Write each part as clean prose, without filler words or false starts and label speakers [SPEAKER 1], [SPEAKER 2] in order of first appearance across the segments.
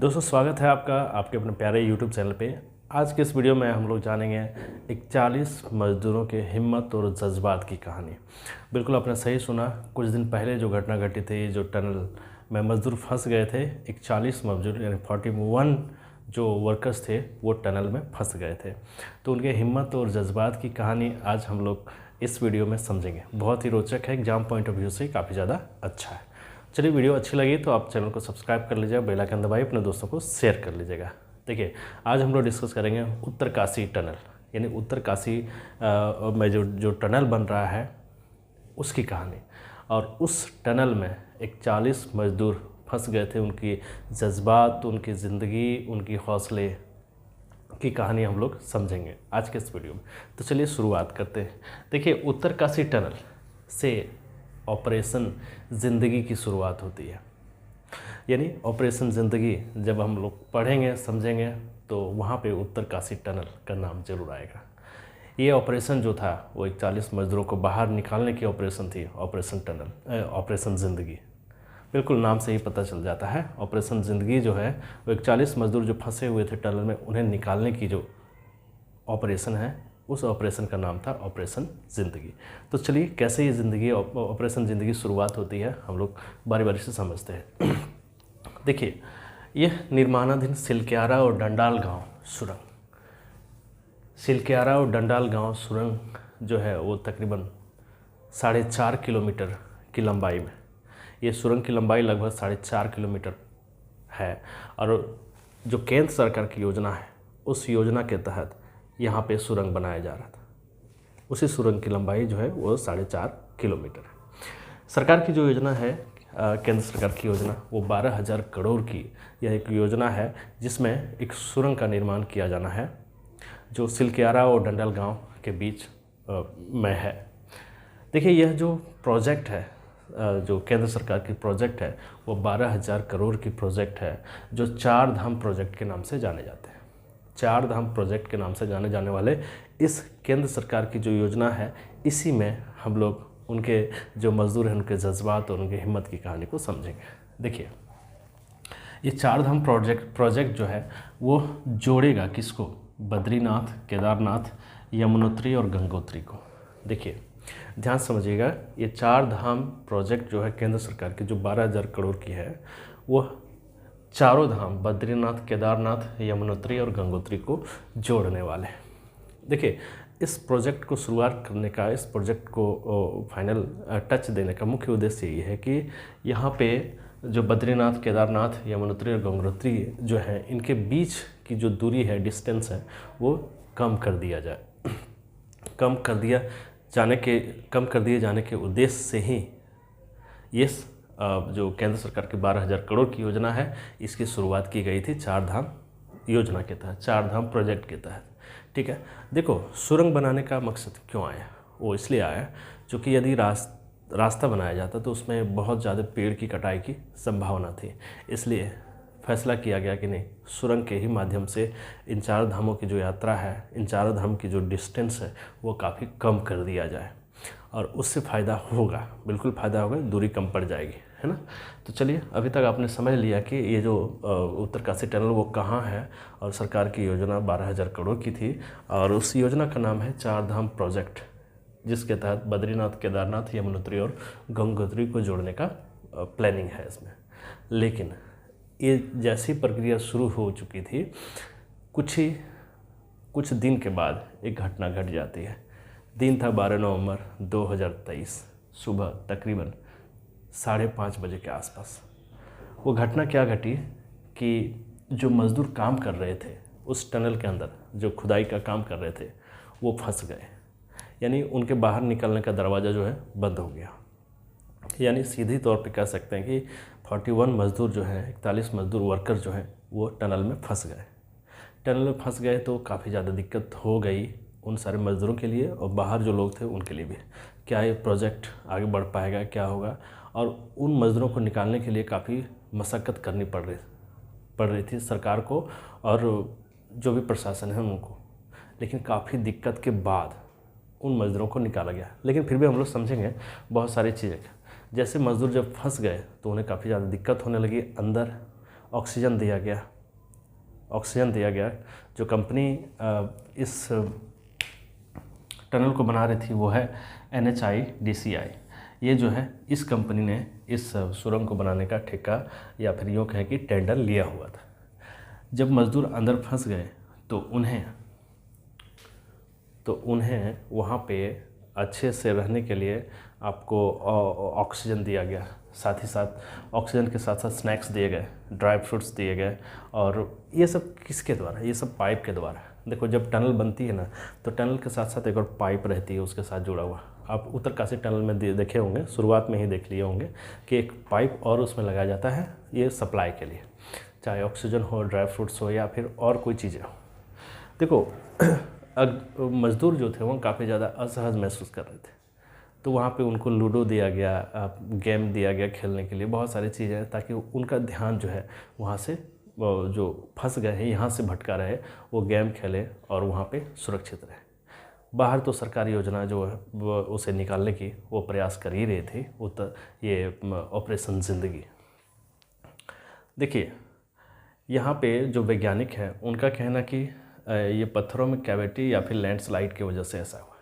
[SPEAKER 1] दोस्तों स्वागत है आपका आपके अपने प्यारे YouTube चैनल पे। आज के इस वीडियो में हम लोग जानेंगे 41 मज़दूरों के हिम्मत और जज्बात की कहानी। बिल्कुल आपने सही सुना, कुछ दिन पहले जो घटना घटी थी, जो टनल में मज़दूर फंस गए थे, 41 मज़दूर यानी 41 जो वर्कर्स थे वो टनल में फंस गए थे। तो उनके हिम्मत और जज्बात की कहानी आज हम लोग इस वीडियो में समझेंगे। बहुत ही रोचक है, एग्जाम पॉइंट ऑफ व्यू से काफ़ी ज़्यादा अच्छा है। चलिए, वीडियो अच्छी लगी तो आप चैनल को सब्सक्राइब कर लीजिएगा, बेल आइकन दबाइए, अपने दोस्तों को शेयर कर लीजिएगा। देखिए, आज हम लोग डिस्कस करेंगे उत्तरकाशी टनल, यानी उत्तरकाशी में जो टनल बन रहा है उसकी कहानी। और उस टनल में 41 मज़दूर फंस गए थे, उनकी जज्बात, उनकी ज़िंदगी, उनकी हौसले की कहानी हम लोग समझेंगे आज के इस वीडियो में। तो चलिए शुरुआत करते हैं। देखिए, उत्तरकाशी टनल से ऑपरेशन ज़िंदगी की शुरुआत होती है। यानी ऑपरेशन ज़िंदगी जब हम लोग पढ़ेंगे समझेंगे तो वहाँ पे उत्तरकाशी टनल का नाम जरूर आएगा। ये ऑपरेशन जो था वो 41 मज़दूरों को बाहर निकालने की ऑपरेशन थी, ऑपरेशन टनल, ऑपरेशन ज़िंदगी। बिल्कुल नाम से ही पता चल जाता है। ऑपरेशन ज़िंदगी जो है वो 41 मज़दूर जो फंसे हुए थे टनल में, उन्हें निकालने की जो ऑपरेशन है, उस ऑपरेशन का नाम था ऑपरेशन ज़िंदगी। तो चलिए, कैसे ये ज़िंदगी ऑपरेशन ज़िंदगी शुरुआत होती है हम लोग बारी बारी से समझते हैं। देखिए, यह निर्माणाधीन सिलक्यारा और डंडाल गांव सुरंग, सिलक्यारा और डंडाल गांव सुरंग जो है वो तकरीबन 4.5 किलोमीटर की लंबाई में, ये सुरंग की लंबाई लगभग 4.5 किलोमीटर है। और जो केंद्र सरकार की योजना है, उस योजना के तहत यहाँ पे सुरंग बनाया जा रहा था। उसी सुरंग की लंबाई जो है वो 4.5 किलोमीटर है। सरकार की जो योजना है, केंद्र सरकार की योजना, वो 12,000 करोड़ की यह एक योजना है जिसमें एक सुरंग का निर्माण किया जाना है जो सिलक्यारा और डंडाल गांव के बीच में है। देखिए, यह जो प्रोजेक्ट है, जो केंद्र सरकार की प्रोजेक्ट है, वो 12,000 करोड़ की प्रोजेक्ट है जो 4 धाम प्रोजेक्ट के नाम से जाने जाते हैं। 4 धाम प्रोजेक्ट के नाम से जाने जाने वाले इस केंद्र सरकार की जो योजना है, इसी में हम लोग उनके जो मज़दूर हैं, उनके जज्बात और उनकी हिम्मत की कहानी को समझेंगे। देखिए, ये 4 धाम प्रोजेक्ट जो है वो जोड़ेगा किसको? बद्रीनाथ, केदारनाथ, यमुनोत्री और गंगोत्री को। देखिए, ध्यान समझिएगा, ये 4 धाम प्रोजेक्ट जो है केंद्र सरकार की, जो 12,000 करोड़ की है, वो चारों धाम बद्रीनाथ, केदारनाथ, यमुनोत्री और गंगोत्री को जोड़ने वाले हैं। देखिए, इस प्रोजेक्ट को शुरुआत करने का, इस प्रोजेक्ट को फाइनल टच देने का मुख्य उद्देश्य ये है कि यहाँ पे जो बद्रीनाथ, केदारनाथ, यमुनोत्री और गंगोत्री जो है, इनके बीच की जो दूरी है, डिस्टेंस है, वो कम कर दिया जाए। कम कर दिए जाने के उद्देश्य से ही ये जो केंद्र सरकार की 12,000 करोड़ की योजना है, इसकी शुरुआत की गई थी 4 धाम योजना के तहत, 4 धाम प्रोजेक्ट के तहत। ठीक है, देखो, सुरंग बनाने का मकसद क्यों आया? वो इसलिए आया क्योंकि यदि रास्ता बनाया जाता तो उसमें बहुत ज़्यादा पेड़ की कटाई की संभावना थी। इसलिए फैसला किया गया कि नहीं, सुरंग के ही माध्यम से इन 4 धामों की जो यात्रा है, इन 4 धाम की जो डिस्टेंस है, वो काफ़ी कम कर दिया जाए और उससे फ़ायदा होगा, बिल्कुल फ़ायदा होगा, दूरी कम पड़ जाएगी, है ना। तो चलिए, अभी तक आपने समझ लिया कि ये जो उत्तरकाशी टनल वो कहाँ है, और सरकार की योजना 12,000 करोड़ की थी, और उस योजना का नाम है 4 धाम प्रोजेक्ट, जिसके तहत बद्रीनाथ, केदारनाथ, यमुनोत्री और गंगोत्री को जोड़ने का प्लानिंग है इसमें। लेकिन ये जैसी प्रक्रिया शुरू हो चुकी थी, कुछ दिन के बाद एक घटना घट जाती है। दिन था 12 नवंबर 2023, सुबह तकरीबन 5:30 बजे के आसपास। वो घटना क्या घटी कि जो मज़दूर काम कर रहे थे उस टनल के अंदर, जो खुदाई का काम कर रहे थे, वो फंस गए। यानी उनके बाहर निकलने का दरवाज़ा जो है बंद हो गया। यानी सीधी तौर पे कह सकते हैं कि 41 मज़दूर जो हैं, 41 मज़दूर वर्कर जो हैं, वो टनल में फंस गए। टनल में फंस गए तो काफ़ी ज़्यादा दिक्कत हो गई उन सारे मज़दूरों के लिए, और बाहर जो लोग थे उनके लिए भी। क्या ये प्रोजेक्ट आगे बढ़ पाएगा, क्या होगा? और उन मज़दूरों को निकालने के लिए काफ़ी मशक्क़त करनी पड़ रही थी सरकार को और जो भी प्रशासन है उनको। लेकिन काफ़ी दिक्कत के बाद उन मज़दूरों को निकाला गया। लेकिन फिर भी हम लोग समझेंगे बहुत सारी चीज़ें। जैसे मज़दूर जब फंस गए तो उन्हें काफ़ी ज़्यादा दिक्कत होने लगी अंदर, ऑक्सीजन दिया गया। जो कंपनी इस टनल को बना रही थी वो है NHIDCI। ये जो है इस कंपनी ने इस सुरंग को बनाने का ठेका या फिर यूँ कहें कि टेंडर लिया हुआ था। जब मज़दूर अंदर फंस गए तो उन्हें वहाँ पे अच्छे से रहने के लिए आपको ऑक्सीजन दिया गया, साथ ही साथ ऑक्सीजन के साथ साथ स्नैक्स दिए गए, ड्राई फ्रूट्स दिए गए। और ये सब किसके द्वारा? ये सब पाइप के द्वारा। देखो जब टनल बनती है ना तो टनल के साथ साथ एक और पाइप रहती है उसके साथ जुड़ा हुआ। आप उत्तरकाशी टनल में देखे होंगे, शुरुआत में ही देख लिए होंगे कि एक पाइप और उसमें लगाया जाता है ये सप्लाई के लिए, चाहे ऑक्सीजन हो, ड्राई फ्रूट्स हो या फिर और कोई चीज़ें हो। देखो मज़दूर जो थे वो काफ़ी ज़्यादा असहज महसूस कर रहे थे, तो वहाँ पे उनको लूडो दिया गया, गेम दिया गया खेलने के लिए, बहुत सारी चीज़ें, ताकि उनका ध्यान जो है वहाँ से जो फंस गए हैं यहाँ से भटका रहे, वो गेम खेले और वहाँ पे सुरक्षित रहे। बाहर तो सरकारी योजना जो है वो उसे निकालने की वो प्रयास कर ही रहे थे, वो तो ये ऑपरेशन ज़िंदगी। देखिए यहाँ पे जो वैज्ञानिक हैं उनका कहना कि ये पत्थरों में कैविटी या फिर लैंडस्लाइड की वजह से ऐसा हुआ।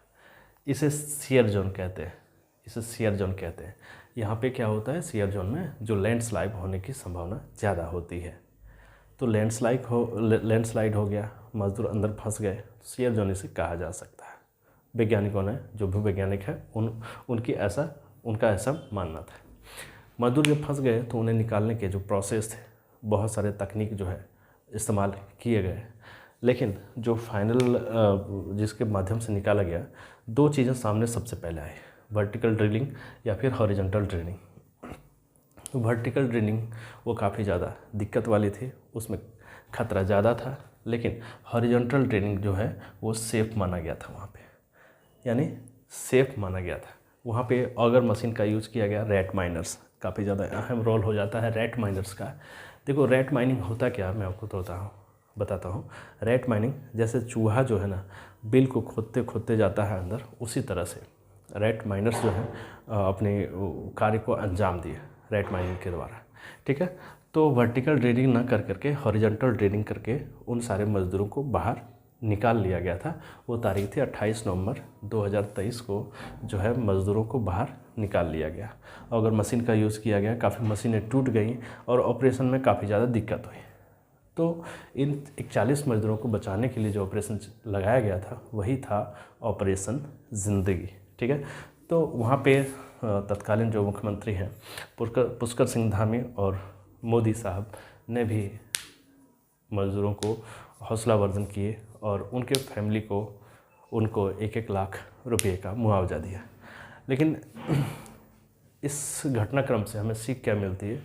[SPEAKER 1] इसे शियर जोन कहते हैं। यहाँ पे क्या होता है, शियर जोन में जो लैंडस्लाइड होने की संभावना ज़्यादा होती है। तो लैंडस्लाइड हो गया, मज़दूर अंदर फंस गए, शियर जोन इसे कहा जा सकता है। वैज्ञानिकों ने, जो भी वैज्ञानिक है उनका ऐसा मानना था। मज़दूर जब फंस गए तो उन्हें निकालने के जो प्रोसेस थे, बहुत सारे तकनीक जो है इस्तेमाल किए गए, लेकिन जो फाइनल जिसके माध्यम से निकाला गया, दो चीज़ें सामने सबसे पहले आई, वर्टिकल ड्रिलिंग या फिर हॉरिजॉन्टल ड्रिलिंग। वर्टिकल ड्रिलिंग वो काफ़ी ज़्यादा दिक्कत वाली थी, उसमें खतरा ज़्यादा था, लेकिन हॉरिजॉन्टल ड्रिलिंग जो है वो सेफ़ माना गया था। वहाँ पे यानी सेफ़ माना गया था। वहाँ पे ऑगर मशीन का यूज़ किया गया, रैट माइनर्स, काफ़ी ज़्यादा अहम रोल हो जाता है रैट माइनर्स का। देखो रैट माइनिंग होता क्या, मैं आपको तो बताता हूँ। रैट माइनिंग जैसे चूहा जो है ना बिल को खोदते जाता है अंदर, उसी तरह से रैट माइनर्स जो है अपने कार्य को अंजाम दिए रैट माइनिंग के द्वारा। ठीक है, तो वर्टिकल ड्रिलिंग ना करके हॉरिजॉन्टल ड्रिलिंग करके उन सारे मज़दूरों को बाहर निकाल लिया गया था। वो तारीख थी 28 नवंबर 2023 को जो है मज़दूरों को बाहर निकाल लिया गया। अगर मशीन का यूज़ किया गया, काफ़ी मशीनें टूट गई और ऑपरेशन में काफ़ी ज़्यादा दिक्कत हुई। तो इन 41 मज़दूरों को बचाने के लिए जो ऑपरेशन लगाया गया था वही था ऑपरेशन ज़िंदगी। ठीक है, तो वहाँ पे तत्कालीन जो मुख्यमंत्री हैं पुष्कर सिंह धामी और मोदी साहब ने भी मज़दूरों को हौसलावर्धन किए और उनके फैमिली को उनको 1-1 लाख रुपए का मुआवजा दिया। लेकिन इस घटनाक्रम से हमें सीख क्या मिलती है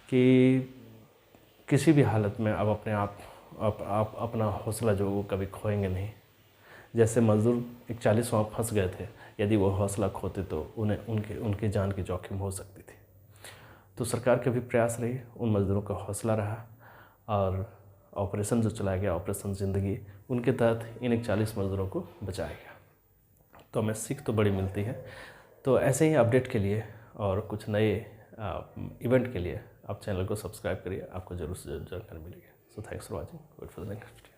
[SPEAKER 1] कि किसी भी हालत में आप अपना हौसला जो वो कभी खोएंगे नहीं। जैसे मज़दूर 41 वहाँ फंस गए थे, यदि वो हौसला खोते तो उन्हें उनकी जान की जोखिम हो सकती थी। तो सरकार के भी प्रयास रही, उन मज़दूरों का हौसला रहा और ऑपरेशन जो चलाया गया, ऑपरेशन ज़िंदगी, उनके तहत इन 41 मज़दूरों को बचाया गया। तो हमें सीख तो बड़ी मिलती है। तो ऐसे ही अपडेट के लिए और कुछ नए इवेंट के लिए आप चैनल को सब्सक्राइब करिए, आपको जरूर से जरूर जानकारी मिलेगी। So thanks for watching, wait for the next.